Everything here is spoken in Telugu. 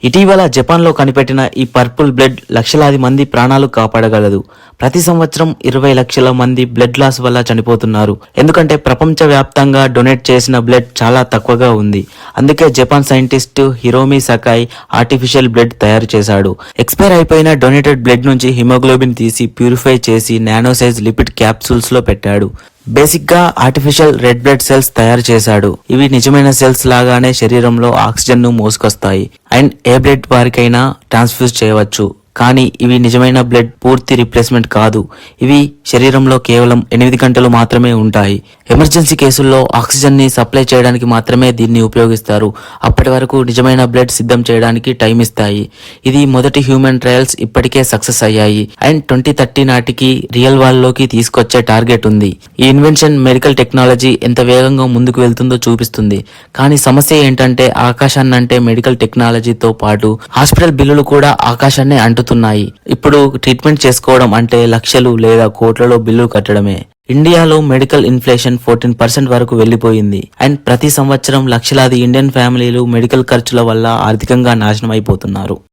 ఇటీవల జపాన్లో కనిపెట్టిన ఈ పర్పుల్ బ్లడ్ లక్షలాది మంది ప్రాణాలు కాపాడగలదు. ప్రతి సంవత్సరం 20 లక్షల మంది బ్లడ్ లాస్ వల్ల చనిపోతున్నారు. ఎందుకంటే ప్రపంచవ్యాప్తంగా డొనేట్ చేసిన బ్లడ్ చాలా తక్కువగా ఉంది. అందుకే Japan scientist Hiromi Sakai artificial blood తయారు చేశాడు. ఎక్స్పైర్ అయిపోయిన డొనేటెడ్ బ్లడ్ నుంచి హిమోగ్లోబిన్ తీసి ప్యూరిఫై చేసి నానో సైజ్ లిపిడ్ క్యాప్సూల్స్ లో పెట్టాడు. బేసిక్ గా ఆర్టిఫిషియల్ రెడ్ బ్లడ్ సెల్స్ తయారు చేశాడు. ఇవి నిజమైన సెల్స్ లాగానే శరీరంలో ఆక్సిజన్ ను మోసుకొస్తాయి అండ్ ఏ బ్లడ్ వారికైనా ట్రాన్స్ఫ్యూజ్ చేయవచ్చు. కానీ ఇవి నిజమైన బ్లడ్ పూర్తి రిప్లేస్మెంట్ కాదు. ఇవి శరీరంలో కేవలం 8 గంటలు మాత్రమే ఉంటాయి. ఎమర్జెన్సీ కేసుల్లో ఆక్సిజన్ ని సప్లై చేయడానికి మాత్రమే దీన్ని ఉపయోగిస్తారు. అప్పటి వరకు నిజమైన బ్లడ్ సిద్ధం చేయడానికి టైం ఇస్తాయి. ఇది మొదటి హ్యూమన్ ట్రయల్స్ ఇప్పటికే సక్సెస్ అయ్యాయి అండ్ 2030 నాటికి రియల్ వరల్డ్ లోకి తీసుకొచ్చే టార్గెట్ ఉంది. ఈ ఇన్వెన్షన్ మెడికల్ టెక్నాలజీ ఎంత వేగంగా ముందుకు వెళ్తుందో చూపిస్తుంది. కానీ సమస్య ఏంటంటే ఆకాశాన్నంటే మెడికల్ టెక్నాలజీతో పాటు హాస్పిటల్ బిల్లులు కూడా ఆకాశాన్నే అంటున్నాయి. ఇప్పుడు ట్రీట్మెంట్ చేసుకోవడం అంటే లక్షలు లేదా కోట్లలో బిల్లులు కట్టడమే. ఇండియాలో మెడికల్ ఇన్ఫ్లేషన్ 14% వరకు వెళ్లిపోయింది అండ్ ప్రతి సంవత్సరం లక్షలాది ఇండియన్ ఫ్యామిలీలు మెడికల్ ఖర్చుల వల్ల ఆర్థికంగా నాశనం అయిపోతున్నారు.